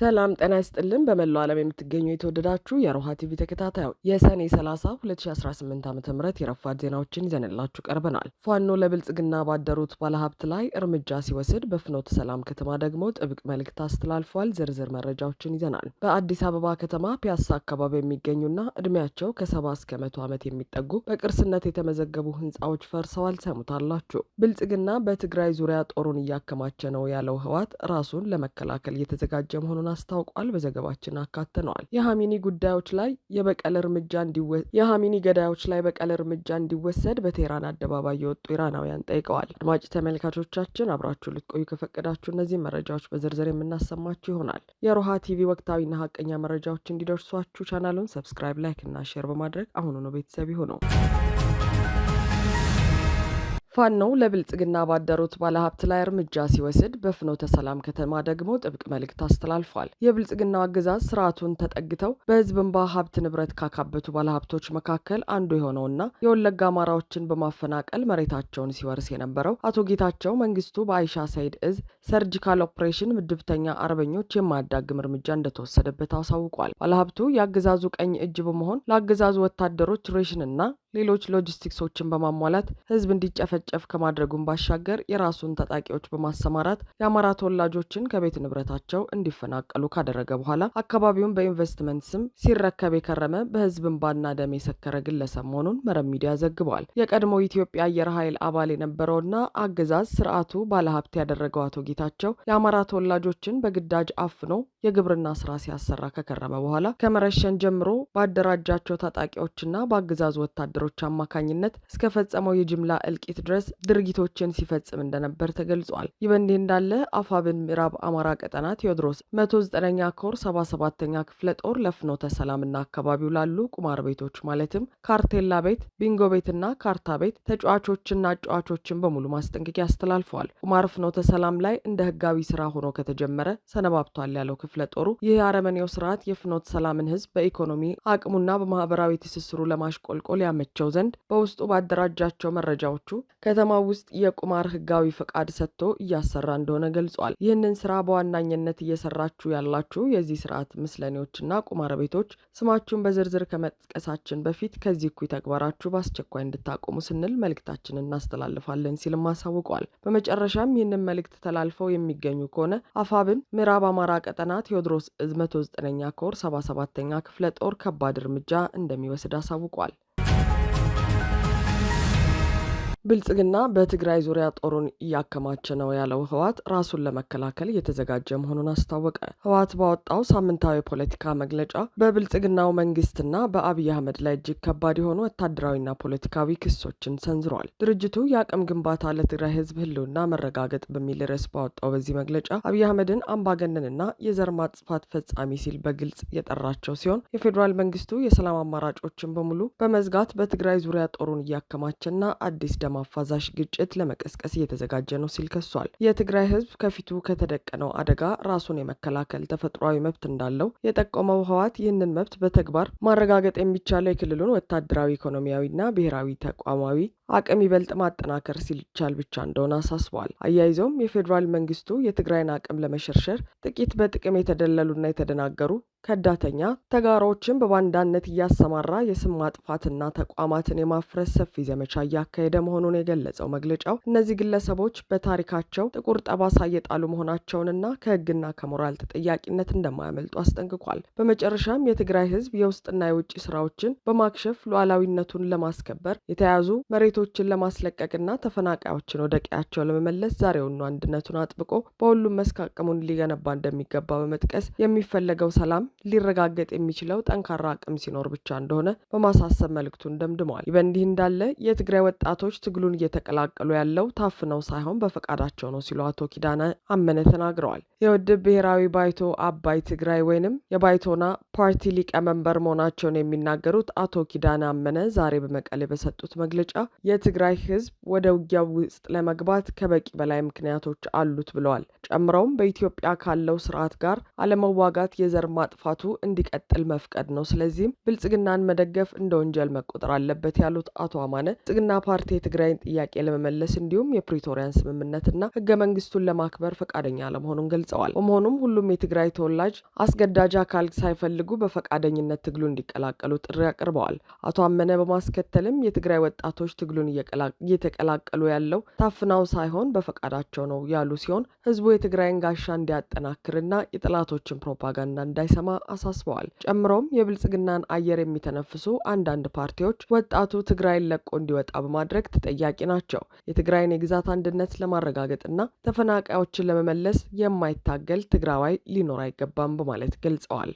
ሰላም ጤና ይስጥልን። በመላው ዓለም የምትገኙ የተወደዳችሁ የሮሃ ቲቪ ተከታታዮች የሰኔ 30 2018 ዓ.ም የረፋድ ዜናዎችን ይዘንላችሁ ቀርበናል። ፋኖ ለብልጽግና ባደሩት ባለሀብት ላይ እርምጃ ሲወስድ፣ በፍኖተ ሰላም ከተማ ደግሞ ጥብቅ መልእክት አስተላልፏል። ዝርዝር መረጃዎችን ይዘናል። በአዲስ አበባ ከተማ ፒያሳ አካባቢ የሚገኙና እድሜያቸው ከ70 እስከ 100 ዓመት የሚጠጉ በቅርስነት የተመዘገቡ ህንፃዎች ፈርሰዋል። ሰሙታላችሁ። ብልጽግና በትግራይ ዙሪያ ጦሩን እያከማቸ ነው ያለው ህወሓት ራሱን ለመከላከል እየተዘጋጀ መሆኑን አስታውቋል። በዘገባችን አካተነዋል። የሃሚኒ ገዳዮች ላይ በቀል እርምጃ እንዲወሰድ በቴህራን አደባባይ የወጡ ኢራናውያን ጠይቀዋል። አድማጭ ተመልካቾቻችን አብራችሁ ልትቆዩ ከፈቀዳችሁ እነዚህ መረጃዎች በዝርዝር የምናሰማችሁ ይሆናል። የሮሃ ቲቪ ወቅታዊና ሀቀኛ መረጃዎች እንዲደርሷችሁ ቻናሉን ሰብስክራይብ፣ ላይክ እና ሼር በማድረግ አሁኑኑ ቤተሰብ ይሁኑ። ፋኖ ለብልጽግና ባደሩት ባለሀብት ላይ እርምጃ ሲወስድ፣ በፍኖተ ሰላም ከተማ ደግሞ ጥብቅ መልእክት አስተላልፏል። የብልጽግናው አገዛዝ ስርዓቱን ተጠግተው በህዝብ እንባ ሀብት ንብረት ካካበቱ ባለሀብቶች መካከል አንዱ የሆነውና የወለጋ አማራዎችን በማፈናቀል መሬታቸውን ሲወርስ የነበረው አቶ ጌታቸው መንግስቱ በአይሻ ሰይድ እዝ ሰርጂካል ኦፕሬሽን ምድብተኛ አርበኞች የማያዳግም እርምጃ እንደተወሰደበት አሳውቋል። ባለሀብቱ የአገዛዙ ቀኝ እጅ በመሆን ለአገዛዙ ወታደሮች ሬሽንና ሌሎች ሎጂስቲክሶችን በማሟላት ህዝብ እንዲጨፈጨፍ ከማድረጉን ባሻገር የራሱን ታጣቂዎች በማሰማራት የአማራ ተወላጆችን ከቤት ንብረታቸው እንዲፈናቀሉ ካደረገ በኋላ አካባቢውን በኢንቨስትመንት ስም ሲረከብ የከረመ በህዝብ እንባና ደም የሰከረ ግለሰብ መሆኑን መረብ ሚዲያ ዘግቧል። የቀድሞ ኢትዮጵያ አየር ኃይል አባል የነበረውና አገዛዝ ስርዓቱ ባለሀብት ያደረገው አቶ ጌታቸው የአማራ ተወላጆችን በግዳጅ አፍኖ የግብርና ስራ ሲያሰራ ከከረመ በኋላ ከመረሸን ጀምሮ ባደራጃቸው ታጣቂዎችና በአገዛዙ ወታደሮች አማካኝነት እስከ ፈጸመው የጅምላ እልቂት ድረስ ድርጊቶችን ሲፈጽም እንደነበር ተገልጿል። ይህ በእንዲህ እንዳለ አፋብን ምዕራብ አማራ ቀጠና ቴዎድሮስ 109ኛ ኮር 77ኛ ክፍለ ጦር ለፍኖተ ሰላምና አካባቢው ላሉ ቁማር ቤቶች ማለትም ካርቴላ ቤት፣ ቢንጎ ቤትና ካርታ ቤት ተጫዋቾችና አጫዋቾችን በሙሉ ማስጠንቀቂያ አስተላልፈዋል። ቁማር ፍኖተ ሰላም ላይ እንደ ህጋዊ ስራ ሆኖ ከተጀመረ ሰነባብቷል ያለው ክፍለ ጦሩ ይህ አረመኔው ስርዓት የፍኖተ ሰላምን ህዝብ በኢኮኖሚ አቅሙና በማህበራዊ ትስስሩ ለማሽቆልቆል ያመቻል ዘንድ በውስጡ ባደራጃቸው መረጃዎቹ ከተማው ውስጥ የቁማር ህጋዊ ፈቃድ ሰጥቶ እያሰራ እንደሆነ ገልጿል። ይህንን ስራ በዋናኝነት እየሰራችሁ ያላችሁ የዚህ ስርዓት ምስለኔዎችና ቁማር ቤቶች ስማችሁን በዝርዝር ከመጥቀሳችን በፊት ከዚህ እኩይ ተግባራችሁ በአስቸኳይ እንድታቆሙ ስንል መልእክታችንን እናስተላልፋለን ሲልም አሳውቋል። በመጨረሻም ይህንን መልእክት ተላልፈው የሚገኙ ከሆነ አፋብን ምዕራብ አማራ ቀጠና ቴዎድሮስ እዝ 109ኛ ኮር 77ኛ ክፍለ ጦር ከባድ እርምጃ እንደሚወስድ አሳውቋል። ብልጽግና በትግራይ ዙሪያ ጦሩን እያከማቸ ነው ያለው ህወሓት ራሱን ለመከላከል እየተዘጋጀ መሆኑን አስታወቀ። ህወሓት ባወጣው ሳምንታዊ ፖለቲካ መግለጫ በብልጽግናው መንግስትና በአብይ አህመድ ላይ እጅግ ከባድ የሆኑ ወታደራዊና ፖለቲካዊ ክሶችን ሰንዝሯል። ድርጅቱ የአቅም ግንባታ ለትግራይ ህዝብ ህልውና መረጋገጥ በሚል ርዕስ ባወጣው በዚህ መግለጫ አብይ አህመድን አምባገነንና የዘር ማጥፋት ፈጻሚ ሲል በግልጽ የጠራቸው ሲሆን የፌዴራል መንግስቱ የሰላም አማራጮችን በሙሉ በመዝጋት በትግራይ ዙሪያ ጦሩን እያከማቸና አዲስ አፋዛሽ ግጭት ለመቀስቀስ እየተዘጋጀ ነው ሲል ከሷል። የትግራይ ህዝብ ከፊቱ ከተደቀነው አደጋ ራሱን የመከላከል ተፈጥሯዊ መብት እንዳለው የጠቆመው ህወሓት ይህንን መብት በተግባር ማረጋገጥ የሚቻለው የክልሉን ወታደራዊ፣ ኢኮኖሚያዊና ብሔራዊ ተቋማዊ አቅም ይበልጥ ማጠናከር ሲቻል ብቻ እንደሆነ አሳስበዋል። አያይዘውም የፌዴራል መንግስቱ የትግራይን አቅም ለመሸርሸር ጥቂት በጥቅም የተደለሉና የተደናገሩ ከዳተኛ ተጋሮችን በባንዳነት እያሰማራ የስም ማጥፋትና ተቋማትን የማፍረስ ሰፊ ዘመቻ እያካሄደ መሆኑን የገለጸው መግለጫው እነዚህ ግለሰቦች በታሪካቸው ጥቁር ጠባሳ እየጣሉ መሆናቸውንና ከህግና ከሞራል ተጠያቂነት እንደማያመልጡ አስጠንቅቋል። በመጨረሻም የትግራይ ህዝብ የውስጥና የውጭ ስራዎችን በማክሸፍ ሉዓላዊነቱን ለማስከበር የተያዙ መሬቶችን ለማስለቀቅና ተፈናቃዮችን ወደ ቀያቸው ለመመለስ ዛሬውኑ አንድነቱን አጥብቆ በሁሉም መስክ አቅሙን ሊገነባ እንደሚገባ በመጥቀስ የሚፈለገው ሰላም ሊረጋገጥ የሚችለው ጠንካራ አቅም ሲኖር ብቻ እንደሆነ በማሳሰብ መልእክቱን ደምድመዋል። ይህ በእንዲህ እንዳለ የትግራይ ወጣቶች ትግሉን እየተቀላቀሉ ያለው ታፍነው ሳይሆን በፈቃዳቸው ነው ሲሉ አቶ ኪዳነ አመነ ተናግረዋል። የውድብ ብሔራዊ ባይቶ አባይ ትግራይ ወይንም የባይቶና ፓርቲ ሊቀመንበር መሆናቸውን የሚናገሩት አቶ ኪዳነ አመነ ዛሬ በመቀሌ በሰጡት መግለጫ የትግራይ ህዝብ ወደ ውጊያው ውስጥ ለመግባት ከበቂ በላይ ምክንያቶች አሉት ብለዋል። ጨምረውም በኢትዮጵያ ካለው ስርዓት ጋር አለመዋጋት የዘር ማጥፋት ማጥፋቱ እንዲቀጥል መፍቀድ ነው። ስለዚህም ብልጽግናን መደገፍ እንደ ወንጀል መቆጠር አለበት ያሉት አቶ አማነ ብልጽግና ፓርቲ የትግራይን ጥያቄ ለመመለስ እንዲሁም የፕሪቶሪያን ስምምነትና ህገ መንግስቱን ለማክበር ፈቃደኛ አለመሆኑን ገልጸዋል። በመሆኑም ሁሉም የትግራይ ተወላጅ አስገዳጅ አካል ሳይፈልጉ በፈቃደኝነት ትግሉን እንዲቀላቀሉ ጥሪ አቅርበዋል። አቶ አመነ በማስከተልም የትግራይ ወጣቶች ትግሉን እየተቀላቀሉ ያለው ታፍናው ሳይሆን በፈቃዳቸው ነው ያሉ ሲሆን ህዝቡ የትግራይን ጋሻ እንዲያጠናክርና የጠላቶችን ፕሮፓጋንዳ እንዳይሰማ አሳስበዋል። ጨምሮም የብልጽግናን አየር የሚተነፍሱ አንዳንድ ፓርቲዎች ወጣቱ ትግራይን ለቆ እንዲወጣ በማድረግ ተጠያቂ ናቸው። የትግራይን የግዛት አንድነት ለማረጋገጥና ተፈናቃዮችን ለመመለስ የማይታገል ትግራዋይ ሊኖር አይገባም በማለት ገልጸዋል።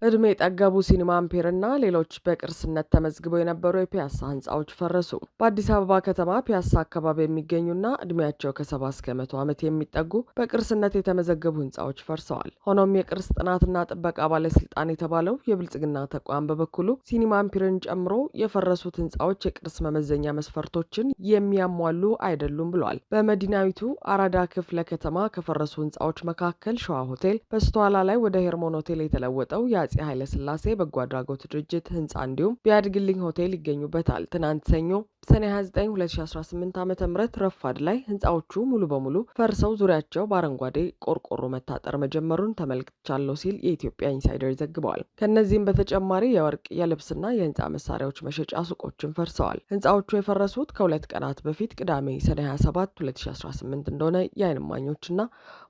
እድሜ የጠገቡ ሲኒማ አምፔር እና ሌሎች በቅርስነት ተመዝግበው የነበሩ የፒያሳ ህንፃዎች ፈረሱ። በአዲስ አበባ ከተማ ፒያሳ አካባቢ የሚገኙና እድሜያቸው ከ70 እስከ 100 ዓመት የሚጠጉ በቅርስነት የተመዘገቡ ህንፃዎች ፈርሰዋል። ሆኖም የቅርስ ጥናትና ጥበቃ ባለስልጣን የተባለው የብልጽግና ተቋም በበኩሉ ሲኒማ አምፔርን ጨምሮ የፈረሱት ህንፃዎች የቅርስ መመዘኛ መስፈርቶችን የሚያሟሉ አይደሉም ብሏል። በመዲናዊቱ አራዳ ክፍለ ከተማ ከፈረሱ ህንፃዎች መካከል ሸዋ ሆቴል፣ በስተኋላ ላይ ወደ ሄርሞን ሆቴል የተለወጠው የአፄ ኃይለ ሥላሴ በጎ አድራጎት ድርጅት ህንፃ እንዲሁም ቢያድግልኝ ሆቴል ይገኙበታል። ትናንት ሰኞ ሰኔ 29 2018 ዓ.ም ረፋድ ላይ ህንፃዎቹ ሙሉ በሙሉ ፈርሰው ዙሪያቸው በአረንጓዴ ቆርቆሮ መታጠር መጀመሩን ተመልክቻለሁ ሲል የኢትዮጵያ ኢንሳይደር ዘግበዋል። ከነዚህም በተጨማሪ የወርቅ የልብስና የህንፃ መሳሪያዎች መሸጫ ሱቆችን ፈርሰዋል። ህንፃዎቹ የፈረሱት ከሁለት ቀናት በፊት ቅዳሜ ሰኔ 27 2018 እንደሆነ የዓይን እማኞችና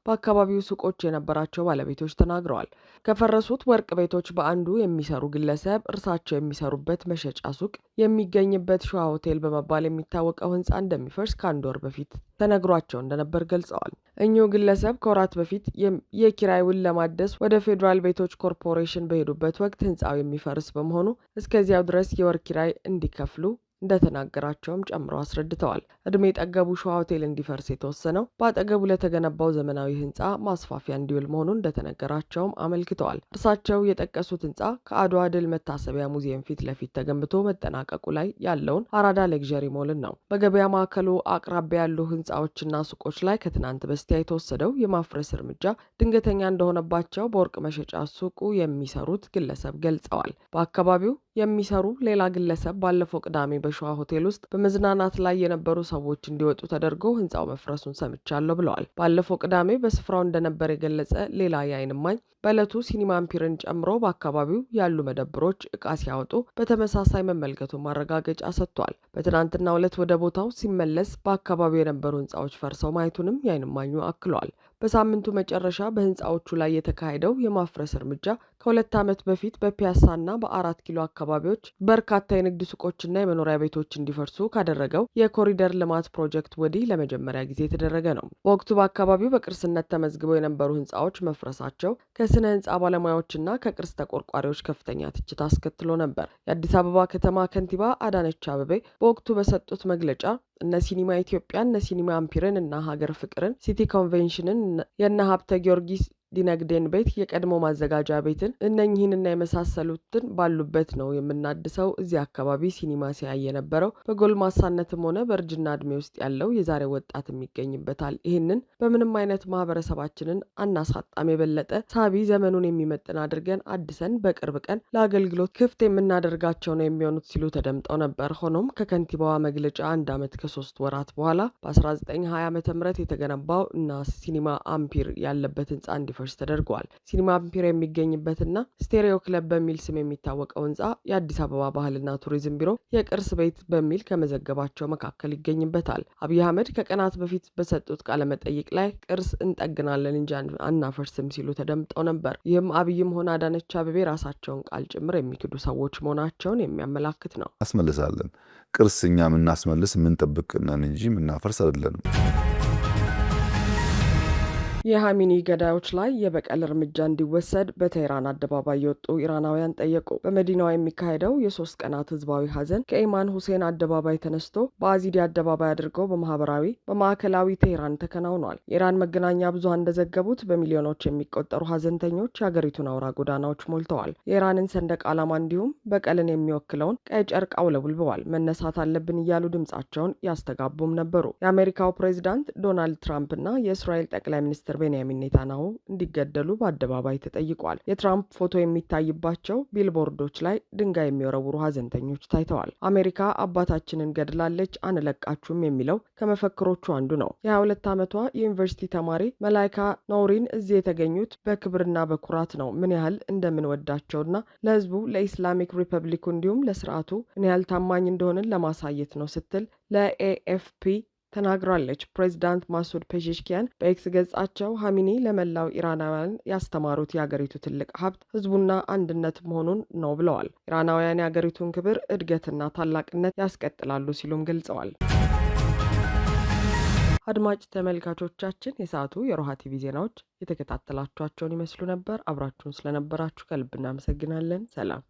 በአካባቢው ሱቆች የነበራቸው ባለቤቶች ተናግረዋል። ከፈረሱት ወርቅ ቤቶች በአንዱ የሚሰሩ ግለሰብ እርሳቸው የሚሰሩበት መሸጫ ሱቅ የሚገኝበት ሸዋ ሆቴል በመባል የሚታወቀው ህንፃ እንደሚፈርስ ከአንድ ወር በፊት ተነግሯቸው እንደነበር ገልጸዋል። እኚሁ ግለሰብ ከወራት በፊት የኪራይ ውል ለማደስ ወደ ፌዴራል ቤቶች ኮርፖሬሽን በሄዱበት ወቅት ህንፃው የሚፈርስ በመሆኑ እስከዚያው ድረስ የወር ኪራይ እንዲከፍሉ እንደተናገራቸውም ጨምረው አስረድተዋል። እድሜ የጠገቡ ሸዋ ሆቴል እንዲፈርስ የተወሰነው በአጠገቡ ለተገነባው ዘመናዊ ህንፃ ማስፋፊያ እንዲውል መሆኑን እንደተነገራቸውም አመልክተዋል። እርሳቸው የጠቀሱት ህንፃ ከአድዋ ድል መታሰቢያ ሙዚየም ፊት ለፊት ተገንብቶ መጠናቀቁ ላይ ያለውን አራዳ ሌክዠሪ ሞልን ነው። በገበያ ማዕከሉ አቅራቢያ ያሉ ህንፃዎችና ሱቆች ላይ ከትናንት በስቲያ የተወሰደው የማፍረስ እርምጃ ድንገተኛ እንደሆነባቸው በወርቅ መሸጫ ሱቁ የሚሰሩት ግለሰብ ገልጸዋል። በአካባቢው የሚሰሩ ሌላ ግለሰብ ባለፈው ቅዳሜ በሸዋ ሆቴል ውስጥ በመዝናናት ላይ የነበሩ ሰዎች እንዲወጡ ተደርጎ ህንፃው መፍረሱን ሰምቻለሁ ብለዋል። ባለፈው ቅዳሜ በስፍራው እንደነበር የገለጸ ሌላ የዓይን እማኝ በዕለቱ ሲኒማ አምፒርን ጨምሮ በአካባቢው ያሉ መደብሮች ዕቃ ሲያወጡ በተመሳሳይ መመልከቱን ማረጋገጫ ሰጥቷል። በትናንትናው ዕለት ወደ ቦታው ሲመለስ በአካባቢው የነበሩ ህንፃዎች ፈርሰው ማየቱንም የዓይን እማኙ አክሏል። በሳምንቱ መጨረሻ በህንፃዎቹ ላይ የተካሄደው የማፍረስ እርምጃ ከ2 ዓመት በፊት በፒያሳና በ4 ኪሎ አካባቢዎች በርካታ የንግድ ሱቆችና የመኖሪያ ቤቶች እንዲፈርሱ ካደረገው የኮሪደር ልማት ፕሮጀክት ወዲህ ለመጀመሪያ ጊዜ የተደረገ ነው። በወቅቱ በአካባቢው በቅርስነት ተመዝግበው የነበሩ ህንፃዎች መፍረሳቸው ከስነ ህንፃ ባለሙያዎችና ከቅርስ ተቆርቋሪዎች ከፍተኛ ትችት አስከትሎ ነበር። የአዲስ አበባ ከተማ ከንቲባ አዳነች አቤቤ በወቅቱ በሰጡት መግለጫ እነ ሲኒማ ኢትዮጵያ፣ እነ ሲኒማ አምፒርን እና ሀገር ፍቅርን፣ ሲቲ ኮንቬንሽንን፣ የነ ሀብተ ጊዮርጊስ ዲነግዴን ቤት፣ የቀድሞ ማዘጋጃ ቤትን እነኚህንና የመሳሰሉትን ባሉበት ነው የምናድሰው። እዚህ አካባቢ ሲኒማ ሲያይ የነበረው በጎልማሳነትም ሆነ በእርጅና እድሜ ውስጥ ያለው የዛሬ ወጣትም ይገኝበታል። ይህንን በምንም አይነት ማህበረሰባችንን አናሳጣም። የበለጠ ሳቢ ዘመኑን የሚመጥን አድርገን አድሰን በቅርብ ቀን ለአገልግሎት ክፍት የምናደርጋቸው ነው የሚሆኑት ሲሉ ተደምጠው ነበር። ሆኖም ከከንቲባዋ መግለጫ 1 ዓመት ከ3 ወራት በኋላ በ1920 ዓ.ም የተገነባው እና ሲኒማ አምፒር ያለበት ህንፃ እንዲፈርስ ተደርጓል። ሲኒማ አምፒር የሚገኝበትና ስቴሪዮ ክለብ በሚል ስም የሚታወቀው ህንፃ የአዲስ አበባ ባህልና ቱሪዝም ቢሮ የቅርስ ቤት በሚል ከመዘገባቸው መካከል ይገኝበታል። አብይ አህመድ ከቀናት በፊት በሰጡት ቃለ መጠይቅ ላይ ቅርስ እንጠግናለን እንጂ አናፈርስም ሲሉ ተደምጠው ነበር። ይህም አብይም ሆነ አዳነች አቤቤ ራሳቸውን ቃል ጭምር የሚክዱ ሰዎች መሆናቸውን የሚያመላክት ነው። አስመልሳለን። ቅርስ እኛ የምናስመልስ የምንጠብቅ ነን እንጂ የምናፈርስ አይደለንም። የሃሚኒ ገዳዮች ላይ የበቀል እርምጃ እንዲወሰድ በቴህራን አደባባይ የወጡ ኢራናውያን ጠየቁ። በመዲናዋ የሚካሄደው የ3 ቀናት ህዝባዊ ሀዘን ከኢማን ሁሴን አደባባይ ተነስቶ በአዚዲ አደባባይ አድርገው በማዕከላዊ ቴህራን ተከናውኗል። የኢራን መገናኛ ብዙሃን እንደዘገቡት በሚሊዮኖች የሚቆጠሩ ሀዘንተኞች የሀገሪቱን አውራ ጎዳናዎች ሞልተዋል። የኢራንን ሰንደቅ ዓላማ እንዲሁም በቀልን የሚወክለውን ቀይ ጨርቅ አውለብልበዋል። መነሳት አለብን እያሉ ድምጻቸውን ያስተጋቡም ነበሩ። የአሜሪካው ፕሬዚዳንት ዶናልድ ትራምፕ እና የእስራኤል ጠቅላይ ሚኒስትር ሚኒስትር ቤንያሚን ኔታንያሁ እንዲገደሉ በአደባባይ ተጠይቋል። የትራምፕ ፎቶ የሚታይባቸው ቢልቦርዶች ላይ ድንጋይ የሚወረውሩ ሀዘንተኞች ታይተዋል። አሜሪካ አባታችንን ገድላለች አንለቃችሁም የሚለው ከመፈክሮቹ አንዱ ነው። የ22 ዓመቷ የዩኒቨርሲቲ ተማሪ መላይካ ኖሪን እዚህ የተገኙት በክብርና በኩራት ነው። ምን ያህል እንደምንወዳቸውና ለህዝቡ ለኢስላሚክ ሪፐብሊኩ እንዲሁም ለስርዓቱ ምን ያህል ታማኝ እንደሆንን ለማሳየት ነው ስትል ለኤኤፍፒ ተናግራለች። ፕሬዚዳንት ማሱድ ፔዜሽኪያን በኤክስ ገጻቸው ሀሚኒ ለመላው ኢራናውያን ያስተማሩት የአገሪቱ ትልቅ ሀብት ህዝቡና አንድነት መሆኑን ነው ብለዋል። ኢራናውያን የአገሪቱን ክብር፣ እድገትና ታላቅነት ያስቀጥላሉ ሲሉም ገልጸዋል። አድማጭ ተመልካቾቻችን የሰዓቱ የሮሃ ቲቪ ዜናዎች የተከታተላችኋቸውን ይመስሉ ነበር። አብራችሁን ስለነበራችሁ ከልብ እናመሰግናለን። ሰላም።